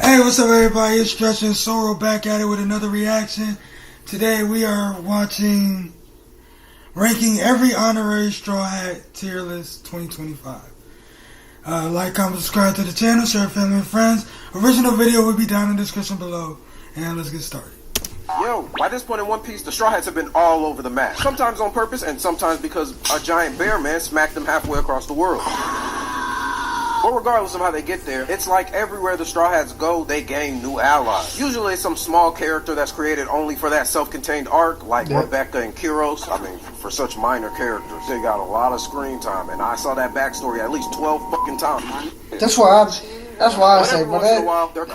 Hey, what's up everybody? It's Stretch and Sorrow back at it with another reaction. Today we are watching ranking every honorary Straw Hat tier list 2025. Like, comment, subscribe to the channel, share with family and friends. Original video will be down in the description below. And let's get started. Yo, by this point in One Piece, the Straw Hats have been all over the map. Sometimes on purpose, and sometimes because a giant bear man smacked them halfway across the world. But regardless of how they get there, it's like everywhere the Straw Hats go, they gain new allies. Usually it's some small character that's created only for that self-contained arc, like Rebecca and Kyros. I mean, for such minor characters, they got a lot of screen time, and I saw that backstory at least 12 fucking times. That's why I say, but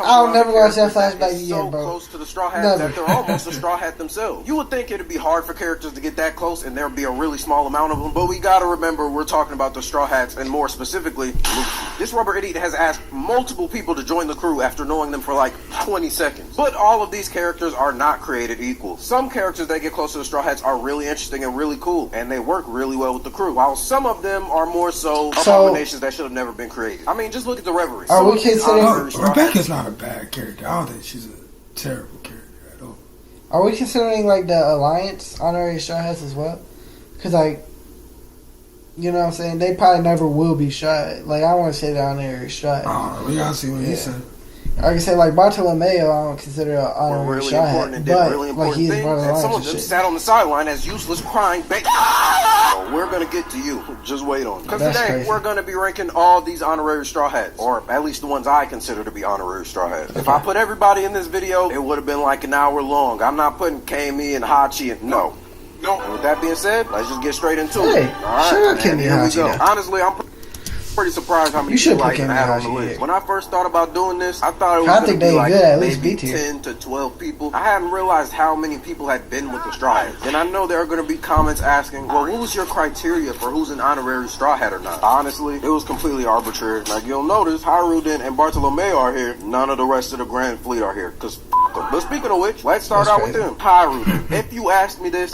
I'll never watch that flashback again, so bro. Close to the Straw Hats that they're almost a Straw Hat themselves. You would think it'd be hard for characters to get that close, and there'd be a really small amount of them. But we gotta remember, we're talking about the Straw Hats, and more specifically, Luffy. This rubber idiot has asked multiple people to join the crew after knowing them for like 20 seconds. But all of these characters are not created equal. Some characters that get close to the Straw Hats are really interesting and really cool, and they work really well with the crew. While some of them are more so abominations that should have never been created. I mean, just look at the Reverie. Rebecca's not a bad character. I don't think she's a terrible character at all. Are we considering like the Alliance honorary Straw Hats as well? Because like, you know what I'm saying? They probably never will be shot. Like, I want to say the honorary Straw Hat. Oh, we gotta see what he said. Like I said, like Bartolomeo, I don't consider an honorary really Straw important Hat, and did but really like important he's things, part of the and some Alliance of them shit. sat on the sideline as useless crying babies. So we're gonna get to you. Just wait on it. Because today crazy. we're gonna be ranking all these honorary Straw Hats, or at least the ones I consider to be honorary Straw Hats. Okay. If I put everybody in this video, it would have been like an hour long. I'm not putting Kami and Hachi and no. And with that being said, let's just get straight into it. All right, sure, Kami and Hachi. Honestly, I'm pretty surprised how many people I had on the list. When I first thought about doing this, I thought it was going to be like maybe 10 to 12 people. I hadn't realized how many people had been with the Straw Hats. And I know there are going to be comments asking, well, what was your criteria for who's an honorary Straw Hat or not? Honestly, it was completely arbitrary. Like, you'll notice, Haruden and Bartolomeo are here. None of the rest of the Grand Fleet are here, because but speaking of which, let's start out with them. Haruden. If you asked me this,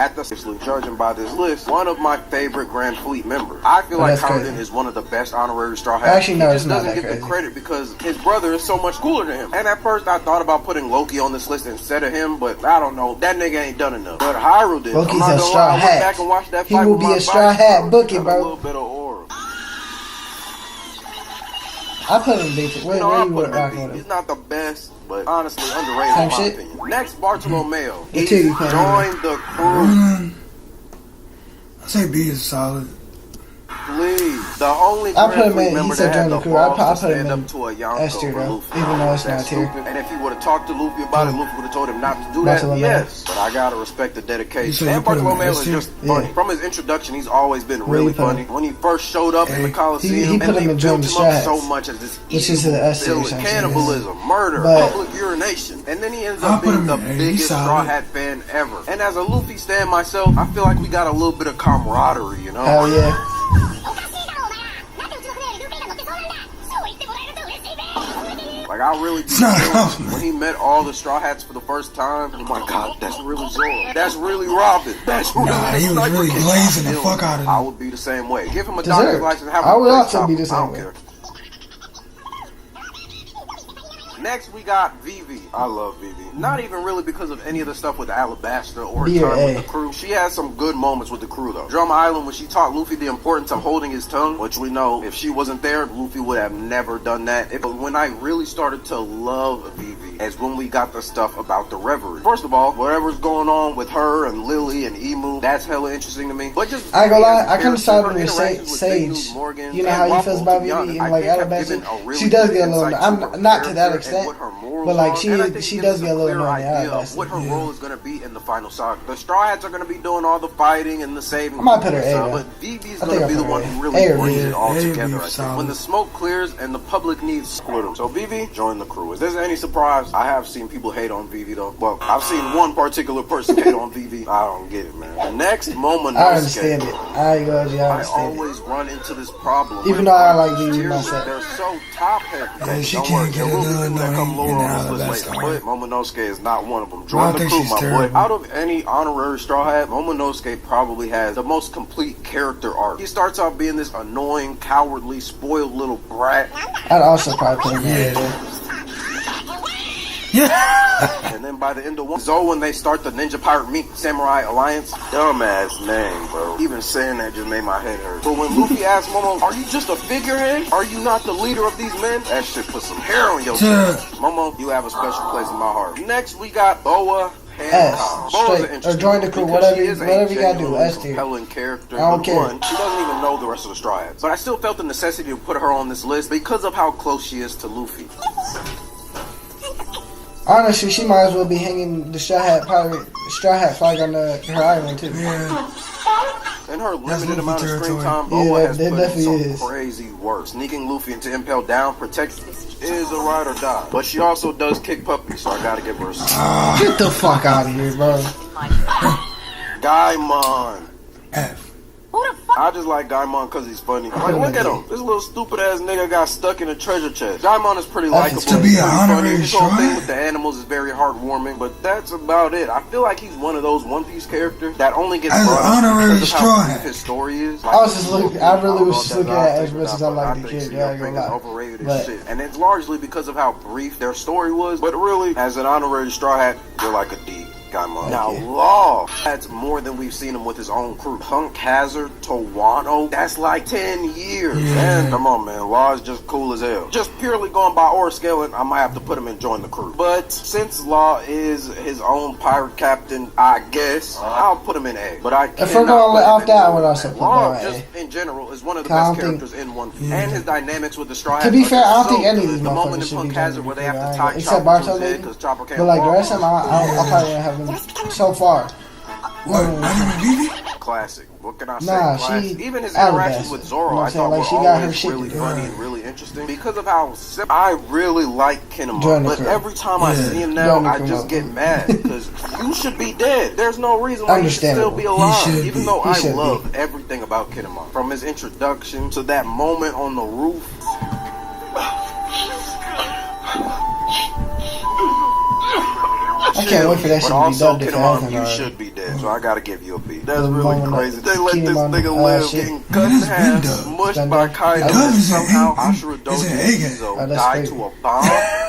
judging by this list, one of my favorite Grand Fleet members. I feel like Haruden is one of the best honorary Straw Hats. Actually, no, he just doesn't get the credit because his brother is so much cooler than him. And at first, I thought about putting Loki on this list instead of him, but I don't know. That nigga ain't done enough. But Haruden, Loki's a Straw Hat. Back and watch that he will be a Straw Hat. Book it, bro. A little bit of aura. I put him decent. Where you would rock with him? He's not the best, but honestly underrated in my opinion. Next, Bartolomeo. He joined the crew. I say B is solid. Please. The only I put him in. member He said that had join the the crew. I balls to put him stand in up to a S tier Yonko though, Luffy. even though it's not That's tier. stupid. And if he would have talked to Luffy about it, Luffy would have told him not to do that. Yes, but I gotta respect the dedication. And Bartolomeo is just funny. From his introduction, he's always been really funny. When he first showed up in the Coliseum, he put him in built him up so Straw much as this cannibalism, murder, public urination, and then he ends up being the biggest Straw Hat fan ever. And as a Luffy stan myself, I feel like we got a little bit of camaraderie, you know? Hell yeah. Like, I really do when he met all the Straw Hats for the first time. Oh my god, that's really Zoro. That's really Robin. That's really he was really blazing the fuck out of him. I would be the same way. Give him a doctor's license. Have I would also be the same way. Next, we got Vivi. I love Vivi. Not even really because of any of the stuff with Alabasta or time with the crew. She has some good moments with the crew, though. Drum Island, when she taught Luffy the importance of holding his tongue, which we know if she wasn't there, Luffy would have never done that. But when I really started to love Vivi is when we got the stuff about the Reverie. First of all, whatever's going on with her and Lily and Emu, that's hella interesting to me. But just I ain't gonna lie, I kind of sided with Sage. You know how he feels about Vivi and like Alabasta? She does get a little. I'm not to that extent, but like she does get a little annoying. What her role is going to be in the final saga. The Straw Hats are going to be doing all the fighting and the saving. I might put her A, but Vivi's going to be the one who really brings it all together. When the smoke clears and the public needs split them. So Vivi, join the crew. Is there any surprise? I have seen people hate on Vivi though. Well, I've seen one particular person hate on Vivi. I don't get it, man. The next Momonosuke. I understand it. I always run into this problem. Even though I like Vivi myself. They're so top heavy. Yeah, she can't get it done. But Momonosuke is not one of them. Join the crew, my boy. Out of any honorary Straw Hat, Momonosuke probably has the most complete character arc. He starts off being this annoying, cowardly, spoiled little brat. I'd also probably put him in there. Yeah. And then by the end of one, Zoe, when they start the Ninja Pirate Meet Samurai Alliance, dumbass name, bro. Even saying that just made my head hurt. But when Luffy asked Momo, "Are you just a figurehead? Are you not the leader of these men?" That shit put some hair on your chest. Momo, you have a special place in my heart. Next, we got Boa. Straight, or join the crew, whatever you gotta do. S tier. Compelling character. I don't care. One, she doesn't even know the rest of the Straw Hats. But I still felt the necessity to put her on this list because of how close she is to Luffy. Honestly, she might as well be hanging the Straw Hat flag on her island too. Yeah. In her limited amount of screen time, Boa has put in some crazy work. Sneaking Luffy into Impel Down, protect is a ride or die. But she also does kick puppies, so I gotta give her a C. Get the fuck out of here, bro. Gaimon. F. Who the fuck? I just like Gaimon because he's funny. Like, look at him. This little stupid ass nigga got stuck in a treasure chest. Gaimon is pretty likable. To be an honorary His whole thing with the animals is very heartwarming, but that's about it. I feel like he's one of those One Piece characters that only gets brought up because of how deep his story is. Like, I really was just looking at it as much as I like the kid. Yeah, you're overrated as shit. And it's largely because of how brief their story was. But really, as an honorary Straw Hat, you're like a D. Now, Law, that's more than we've seen him with his own crew. Punk Hazard, Towano, that's like 10 years. Man, come on, man. Law is just cool as hell. Just purely going by ore scaling, I might have to put him and join the crew. But since Law is his own pirate captain, I guess, I'll put him in A. But if we're going to opt out, what else? Law, just in general, is one of the best characters in One Piece. And his dynamics with the Straw Hats. To be fair, I don't think any of these the moment in Punk Hazard where they have to tie Chopper to his head because Chopper can't walk. But like the rest of them, I'll probably have them so far. What? Classic. What can I say? Nah, Classic. Even his interactions with Zoro, I thought were always really funny and really interesting because of how simple. I really like Kinemon, but every time I see him now, I just get mad because you should be dead. There's no reason why you should still be alive, even though I love everything about Kinemon, from his introduction to that moment on the roof. I can't wait for that shit to be dubbed. You should be dead, so I gotta give you a B. That's really crazy. They let this nigga live, getting cut in half, mushed by Kaido, and somehow Ashura Dojo died to a bomb.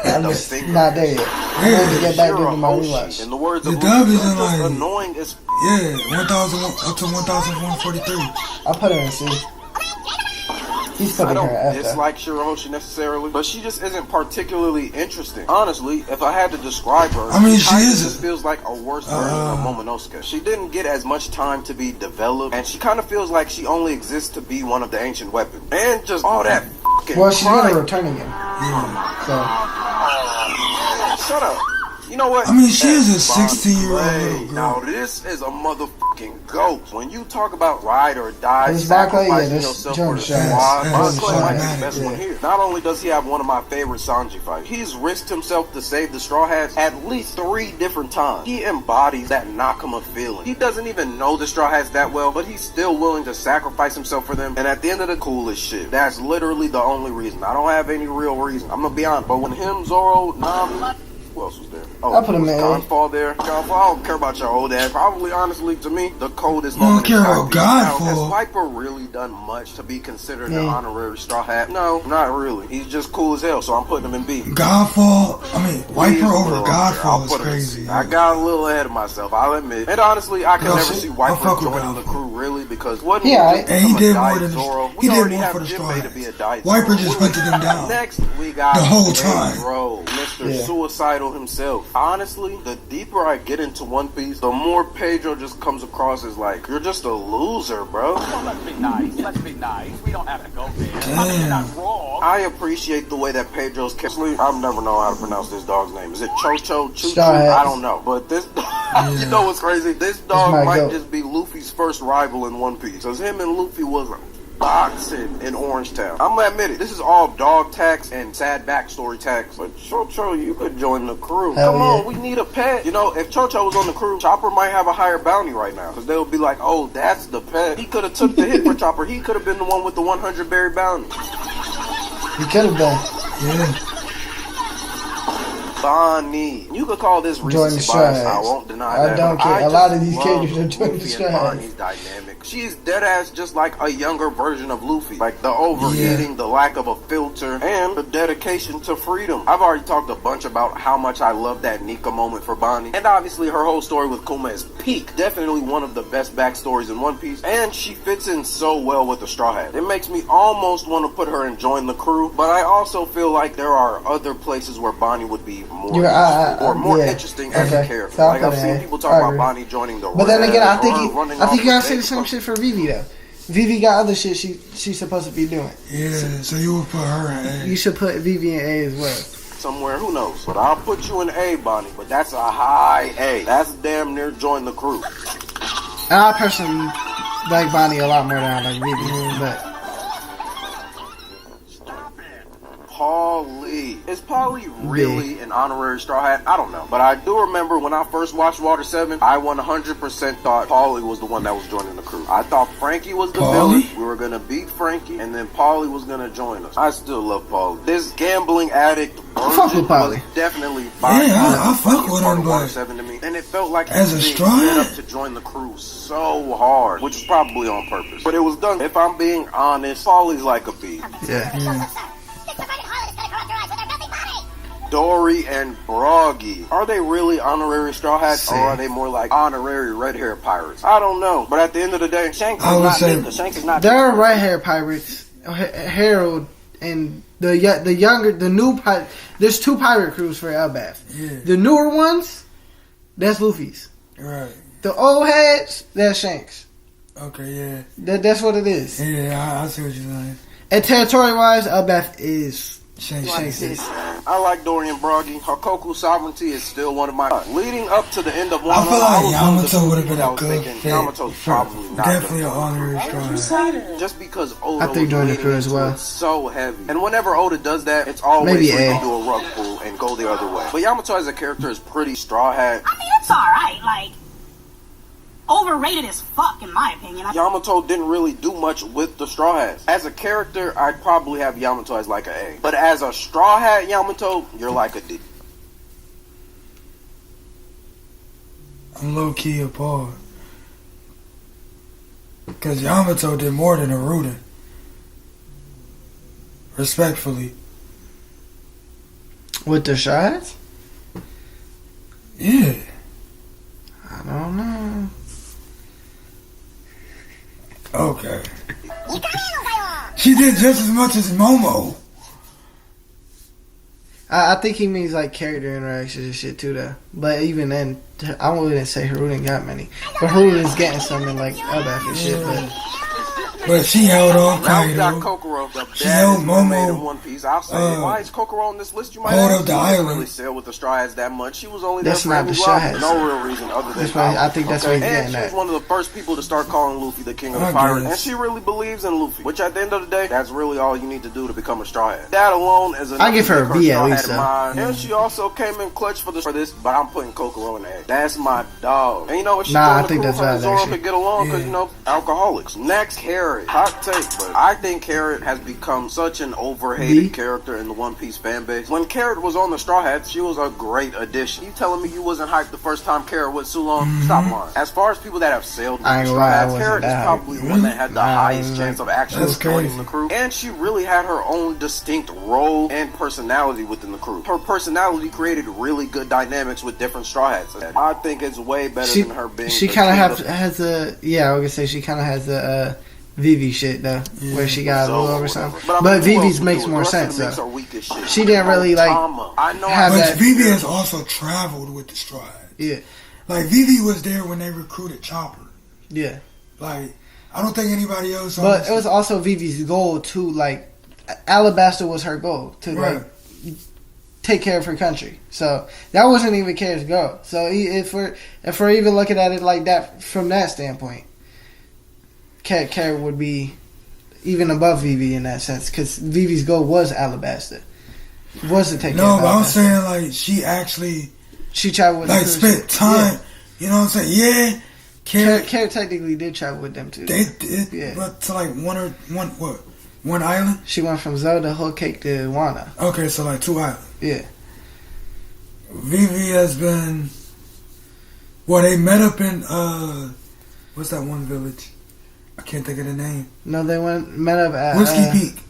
I'm just not there yet. I'm going to get back to my rewatch. In the words of the dub is just annoying as 1,000 up to 1,143. I put her in C. I don't dislike Shirahoshi necessarily, but she just isn't particularly interesting. Honestly, if I had to describe her, she just feels like a worse version of Momonosuke. She didn't get as much time to be developed, and she kind of feels like she only exists to be one of the ancient weapons. And just all that fucking she's going to return again. Shut up. You know what? I mean, she is a 16-year-old girl. Now, this is a motherfucking goat. When you talk about ride or die, sacrificing yourself for the squad, Barclay might be the best one here. Not only does he have one of my favorite Sanji fights, he's risked himself to save the Straw Hats at least 3 different times. He embodies that Nakama feeling. He doesn't even know the Straw Hats that well, but he's still willing to sacrifice himself for them. And at the end of the coolest shit, that's literally the only reason. I don't have any real reason. I'm gonna be honest, but when him, Zoro, Nami, who else was there? Oh, I put him in. Godfall there. Godfall, I don't care about your old ass. Probably, honestly, to me, the coldest moment. You don't care about Godfall. Has Viper really done much to be considered an honorary Straw Hat? No, not really. He's just cool as hell, so I'm putting him in B. Godfall, Viper over Godfall is crazy. I got a little ahead of myself, I'll admit. And honestly, I can never see Viper joining the crew, really, because what he did more than Zoro. He did more for the Straw Hats. Viper just hunted them down. Next, we got the whole time. Bro, Mr. Suicidal himself. Honestly, the deeper I get into One Piece, the more Pedro just comes across as like, you're just a loser, bro. Well, let's be nice. We don't have to go there. Damn. Not wrong. I appreciate the way that Pedro's carefully. I've never known how to pronounce this dog's name. Is it Chocho? Choo-Choo? I don't know. But this dog, you know what's crazy? This dog might just be Luffy's first rival in One Piece. Because him and Luffy was boxing in Orangetown. I'm gonna admit it, this is all dog tax and sad backstory tax. But Chocho, you could join the crew. Come on, we need a pet. You know, if Chocho was on the crew, Chopper might have a higher bounty right now. Because they'll be like, oh, that's the pet. He could have took the hit for Chopper. He could have been the one with the 100 berry bounty. He could have been. Yeah. Bonnie. You could call this recency bias. I won't deny that. I don't care. A lot of these characters are joining the Straw Hats. Bonnie's dynamic. She's deadass just like a younger version of Luffy. Like the overeating, the lack of a filter, and the dedication to freedom. I've already talked a bunch about how much I love that Nika moment for Bonnie. And obviously her whole story with Kuma is peak. Definitely one of the best backstories in One Piece. And she fits in so well with the Straw Hat. It makes me almost want to put her and join the crew. But I also feel like there are other places where Bonnie would be more interesting as a character. So like I've seen people talk about Bonnie joining the. But then again, I think you gotta say the same shit for Vivi though. Vivi got other shit she's supposed to be doing. Yeah, so you would put her in A. You should put Vivi in A as well. Somewhere, who knows? But I'll put you in A, Bonnie. But that's a high A. That's damn near join the crew. And I personally like Bonnie a lot more than I like Vivi, but. Paulie. Is Paulie really an honorary Straw Hat? I don't know. But I do remember when I first watched Water 7, I 100% thought Paulie was the one that was joining the crew. I thought Frankie was the villain. We were going to beat Frankie, and then Paulie was going to join us. I still love Paulie. This gambling addict virgin was definitely I fuck with him, Water 7 to me. And it felt like as a Straw Hat up to join the crew so hard, which was probably on purpose. But it was done. If I'm being honest, Paulie's like a bee. Yeah. Dory and Broggy. Are they really honorary Straw Hats, or are they more like honorary red hair pirates? I don't know. But at the end of the day, Shanks is not. They're red hair pirates. Harold and the new pirate. There's two pirate crews for Elbaf. Yeah. The newer ones, that's Luffy's. Right. The old heads, that's Shanks. Okay, yeah. That's what it is. Yeah, I see what you're saying. And territory wise, Elbaf is Shanks. I like Dory and Broggy. Hakoku Sovereignty is still one of my. Leading up to the end of one, I feel like Yamato would have been a good fit. Yamato's probably not definitely an honorary Straw Hat. Just because Oda I think doing the crew as well. So heavy, and whenever Oda does that, it's always maybe to do a rug pull and go the other way. But Yamato as a character is pretty Straw Hat. I mean, it's alright. Like, overrated as fuck, in my opinion. Yamato didn't really do much with the Straw Hats. As a character, I'd probably have Yamato as like an A. But as a Straw Hat Yamato, you're like a D. I'm low-key appalled. Because Yamato did more than Aruden. Respectfully. With the Straw Hats? Yeah. I don't know. Okay. She did just as much as Momo. I think he means like character interactions and shit too, though. But even then, I wouldn't say Haruden got many. But Haruden's getting some in like Elbaf and shit. But she held on Kaido. Now we got Kokoro, the she held Momo. In One Piece. I'll say, why is Kokoro on this list? You might hold ask. up the She island. didn't really sail with the Straw Hats that much. She was only That's there not for the Straw Hats. no real reason other than power. I think that's what he's getting and at. she was one of the first people to start calling Luffy the king of the pirates. And she really believes in Luffy. Which at the end of the day, that's really all you need to do to become a Straw Hat. That alone is enough. I give her a B at least. And she also came in clutch for this, but I'm putting Kokoro in the A. That's my dog. And you know what? She I think that's valid. Zoro could get along because, you know, alcoholics. Next, Carrot. Hot take, but I think Carrot has become such an overhated character in the One Piece fan base. When Carrot was on the Straw Hats, she was a great addition. You telling me you wasn't hyped the first time Carrot went Sulong? Stop lying. As far as people that have sailed with the Straw Hats, Carrot is probably the one that had the highest chance of actually joining the crew. And she really had her own distinct role and personality within the crew. Her personality created really good dynamics with different Straw Hats. I think it's way better than her being. She kind of has a I was gonna say she kind of has a Vivi shit though, where she got a little over something. But Vivi's makes more sense though. She didn't really like have that. But Vivi has also traveled with the Straw Hats. Yeah, like Vivi was there when they recruited Chopper. Yeah, like I don't think anybody else. But it was also Vivi's goal to like Alabasta was her goal to like take care of her country. So that wasn't even Carrot's goal. So if we're even looking at it like that from that standpoint, Carrot would be even above Vivi in that sense because Vivi's goal was Alabasta, was to take care of Alabasta. No, but I'm saying like she traveled with like spent time. Yeah. You know what I'm saying? Yeah, Carrot technically did travel with them too. They did, but to like one island. She went from Zoe to Whole Cake to Wano. Okay, so like 2 islands. Yeah. Vivi has been. Well, they met up in what's that one village? I can't think of the name. No, they met up at Whiskey Peak.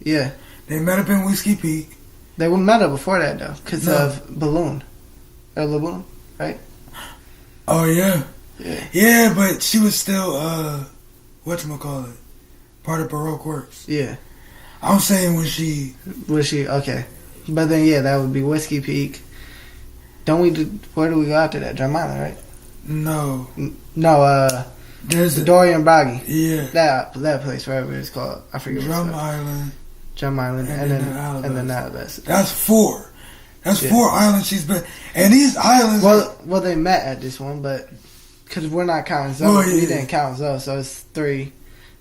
Yeah, they met up in Whiskey Peak. They were met up before that though, because of Balloon or Laboon, right? Oh yeah. Yeah. Yeah, but she was still whatchamacallit, part of Baroque Works. Yeah. I'm saying when she okay. But then that would be Whiskey Peak. Don't we where do we go after that? Drum Island, right? No. There's the Dorian Bragi. Yeah. That place, whatever it's called. I forget Drum Island. Drum Island and then Alabasta. That's 4. That's 4 islands she's been, and these islands. Well, they met at this one, but because we're not counting Zoe, we didn't count Zoe, so it's 3.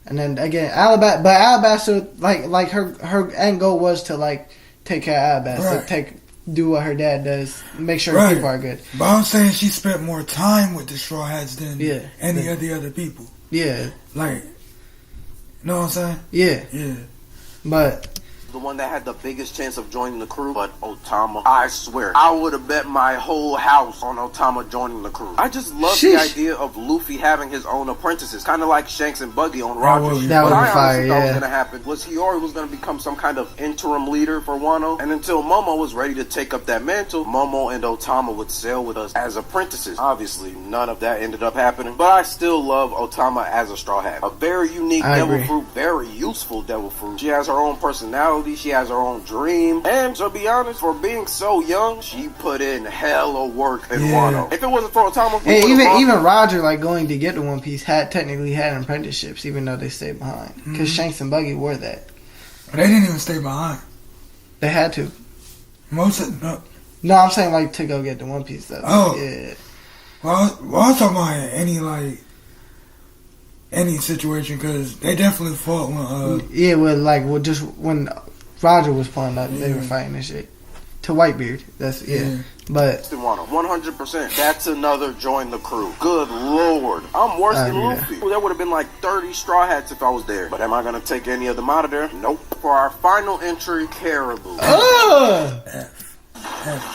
And then again, Alabasta, like her end goal was to like take care of Alabasta, right. Do what her dad does, make sure people are good. But I'm saying she spent more time with the Straw Hats than any of the other people. Yeah, like, you know what I'm saying? Yeah. But the one that had the biggest chance of joining the crew, but Otama. I swear, I would have bet my whole house on Otama joining the crew. I just love the idea of Luffy having his own apprentices, kind of like Shanks and Buggy on Rogers. That would be fire, What I honestly thought was going to happen was Hiyori was going to become some kind of interim leader for Wano, and until Momo was ready to take up that mantle, Momo and Otama would sail with us as apprentices. Obviously, none of that ended up happening, but I still love Otama as a Straw Hat. A very unique devil fruit, very useful devil fruit. She has her own personality. She has her own dream, and to be honest, for being so young, she put in hella work in Wano. If it wasn't for Otama, even Roger, like going to get to One Piece, technically had apprenticeships, even though they stayed behind, because Shanks and Buggy were that. But they didn't even stay behind. They had to. No, I'm saying like to go get the One Piece though. Oh, yeah. Well, I'm talking about any situation, because they definitely fought when just when Roger was pulling up, they were fighting and shit. To Whitebeard, that's but 100%. That's another join the crew. Good lord, I'm worse than Luffy. There would have been like 30 Straw Hats if I was there. But am I gonna take any of them out of there? Nope. For our final entry, Caribou. F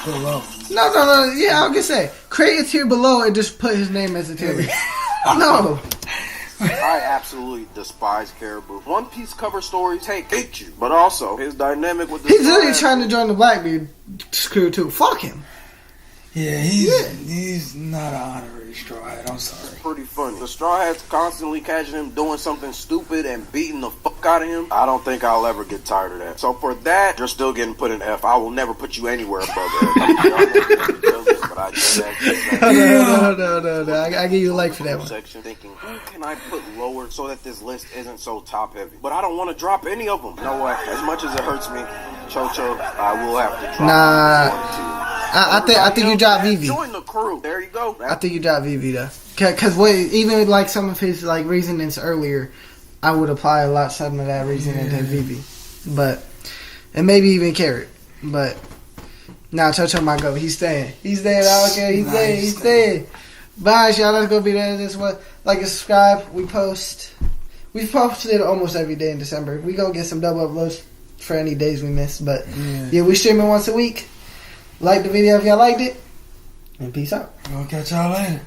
below. No. Yeah, I was gonna say create a tier below and just put his name as a tier. No. I absolutely despise Caribou. One Piece cover stories hate you, but also his dynamic with the he's literally trying to join the Blackbeard crew too. Fuck him. Yeah, he's not an honorary Straw Hat. I'm sorry. Pretty funny. The Straw Hats constantly catching him doing something stupid and beating the fuck out of him. I don't think I'll ever get tired of that. So for that, you're still getting put in F. I will never put you anywhere above F. But I do that. No. I give you a like for that one. Section thinking, who can I put lower so that this list isn't so top heavy? But I don't want to drop any of them. You know what? As much as it hurts me, Chocho, I will have to drop I think you dropped Vivi. Join the crew. There you go. I think you dropped Vivi though, because even like some of his like reasonings earlier, I would apply a lot some of that reasoning to Vivi, and maybe even Carrot, but now Chocho might go. He's staying. I don't care. He's staying. Bye, y'all. Let's go be there. This one. Like and subscribe. We posted almost every day in December. We go get some double uploads for any days we miss, but we streaming once a week. Like the video if y'all liked it, and peace out. We'll catch y'all later.